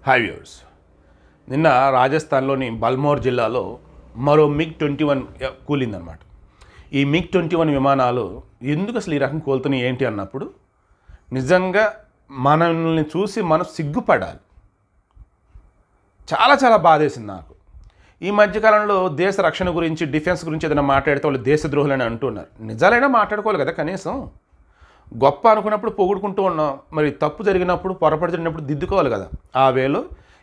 Hi viewers. నిన్న రాజస్థాన్లోని బల్మోర్ జిల్లాలో మరో MiG-21 కూలిందనమాట. ఈ MiG-21 విమానాలు ఎందుకు అసలు ఈ రకం కూలుతున్నాయి ఏంటి అన్నప్పుడు నిజంగా మనల్ని చూసి మనం సిగ్గుపడాలి. చాలా చాలా బాధేసింది నాకు. ఈ మధ్యకాలంలో దేశ రక్షణ గురించి, డిఫెన్స్ గురించి ఏదైనా మాట్లాడితే వాళ్ళు దేశద్రోహులని అంటున్నారు. నిజాలైనా మాట్లాడుకోవాలి కదా కనీసం. గొప్ప అనుకున్నప్పుడు పొగుడుకుంటూ ఉన్నాం, మరి తప్పు జరిగినప్పుడు, పొరపాటు జరిగినప్పుడు దిద్దుకోవాలి కదా. ఆ వేలో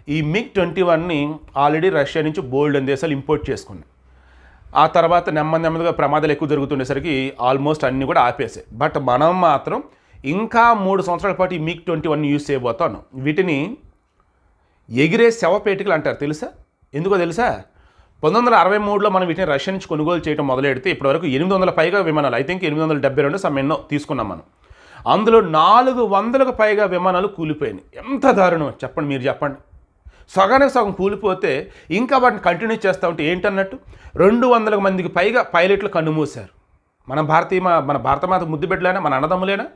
ఈ MiG-21ని ఆల్రెడీ రష్యా నుంచి బోల్డెన్ దేశాలు ఇంపోర్ట్ చేసుకున్నాయి. ఆ తర్వాత నెమ్మదిగా ప్రమాదాలు ఎక్కువ జరుగుతుండేసరికి ఆల్మోస్ట్ అన్నీ కూడా ఆపేసాయి. బట్ మనం మాత్రం ఇంకా 3 సంవత్సరాల పాటు ఈ MiG-21ని యూజ్ చేయబోతాను. వీటిని ఎగిరే శవపేటికలు అంటారు, తెలుసా? ఎందుకో తెలుసా? 1963లో మనం వీటిని రష్యా నుంచి కొనుగోలు చేయడం మొదలెడితే ఇప్పటివరకు 800 పైగా విమానాలు, ఐ థింక్ 872 సమ్మెన్నో తీసుకున్నాం మనం. అందులో 400కు పైగా విమానాలు కూలిపోయినాయి. ఎంత దారుణం చెప్పండి, మీరు చెప్పండి. సగానికి సగం కూలిపోతే ఇంకా వాటిని కంటిన్యూ చేస్తూ ఉంటే ఏంటన్నట్టు 200 మందికి పైగా పైలట్లు కన్నుమూశారు. మన భారతమాత ముద్దు బిడ్డలేనా, మన అన్నదమ్ములేనా,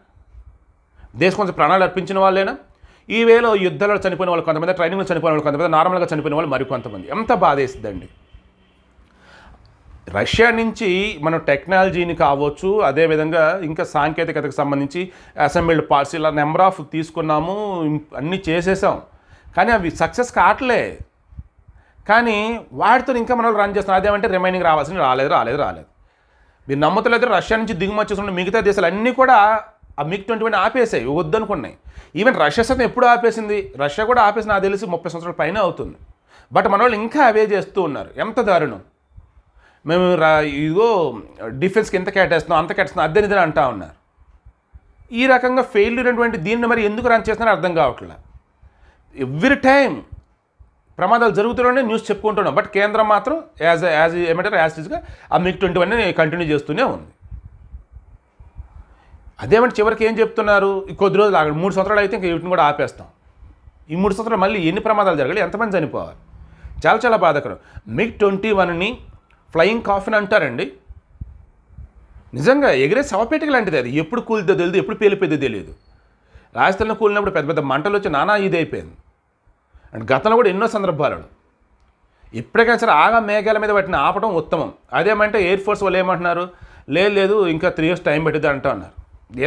దేశం కొంచెం ప్రాణాలు అర్పించిన వాళ్ళేనా? ఈ వేలో యుద్ధాలలో చనిపోయిన వాళ్ళు కొంతమంది, ట్రైనింగ్లో చనిపోయిన వాళ్ళు కొంతమంది, నార్మల్గా చనిపోయిన వాళ్ళు మరికొంతమంది. ఎంత బాధేస్తుందండి. రష్యా నుంచి మనం టెక్నాలజీని కావచ్చు, అదేవిధంగా ఇంకా సాంకేతికతకు సంబంధించి అసెంబ్ల్డ్ పార్ట్స్ ఇలా నెంబర్ ఆఫ్ తీసుకున్నాము, అన్నీ చేసేసాం, కానీ అవి సక్సెస్ కావట్లే. కానీ వాటితో ఇంకా మనం రన్ చేస్తున్నాం. అదేమంటే రిమైనింగ్ రావాల్సింది రాలేదు. మీరు నమ్ముతలేదు, రష్యా నుంచి దిగుమతి చేసుకున్న మిగతా దేశాలు అన్నీ కూడా ఆ MiG-21 ఆపేసాయి, వద్దనుకున్నాయి. ఈవెన్ రష్యా సైతం ఎప్పుడు ఆపేసింది? రష్యా కూడా ఆపేసి నాకు తెలిసి 30 సంవత్సరాల పైన అవుతుంది. బట్ మన వాళ్ళు ఇంకా అవే చేస్తూ ఉన్నారు. ఎంత దారుణం. మేము ఇదిగో డిఫెన్స్కి ఎంత కేటాయిస్తున్నాం, అంత కేటాయిస్తున్నాం, అద్దెనిదని అంటా ఉన్నారు. ఈ రకంగా ఫెయిల్యూర్ అయినటువంటి దీన్ని మరి ఎందుకు రన్ చేస్తున్నారో అర్థం కావట్లేదు. ఎవ్రీ టైం ప్రమాదాలు జరుగుతూనే న్యూస్ చెప్పుకుంటున్నాం. బట్ కేంద్రం మాత్రం యాజ్గా ఆ MiG-21ని కంటిన్యూ చేస్తూనే ఉంది. అదేమంటే చివరికి ఏం చెప్తున్నారు, కొద్ది రోజులు 3 సంవత్సరాలు అయితే ఇంక వీటిని కూడా ఆపేస్తాం. ఈ 3 సంవత్సరాలు మళ్ళీ ఎన్ని ప్రమాదాలు జరగాలి, ఎంతమంది చనిపోవాలి? చాలా చాలా బాధాకరం. MiG-21ని ఫ్లయింగ్ కాఫిన్ అంటారండి. నిజంగా ఎగిరే శవపేటిక లాంటిది. అది ఎప్పుడు కూలిద్దో తెలియదు, ఎప్పుడు పేలిపోద్దో తెలియదు. రాజస్థాన్లో కూలినప్పుడు పెద్ద పెద్ద మంటలు వచ్చి నానా ఇది అయిపోయింది. అండ్ గతంలో కూడా ఎన్నో సందర్భాలలో ఇప్పటికైనా సరే ఆగా మేఘాల మీద వాటిని ఆపడం ఉత్తమం. అదేమంటే ఎయిర్ ఫోర్స్ వాళ్ళు ఏమంటున్నారు, లేదు ఇంకా 3 years టైం పెట్టిద్ది అంటూ ఉన్నారు.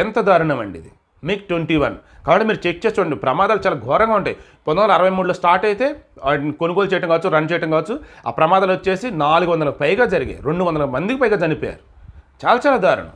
ఎంత దారుణం అండి ఇది MiG-21. కాబట్టి మీరు చెక్ చేసి చూడండి, ప్రమాదాలు చాలా ఘోరంగా ఉంటాయి. 1963లో స్టార్ట్ అయితే వాటిని కొనుగోలు చేయడం కావచ్చు, రన్ చేయడం కావచ్చు, ఆ ప్రమాదాలు వచ్చేసి 400 పైగా జరిగాయి, 200 మందికి పైగా చనిపోయారు. చాలా చాలా దారుణం.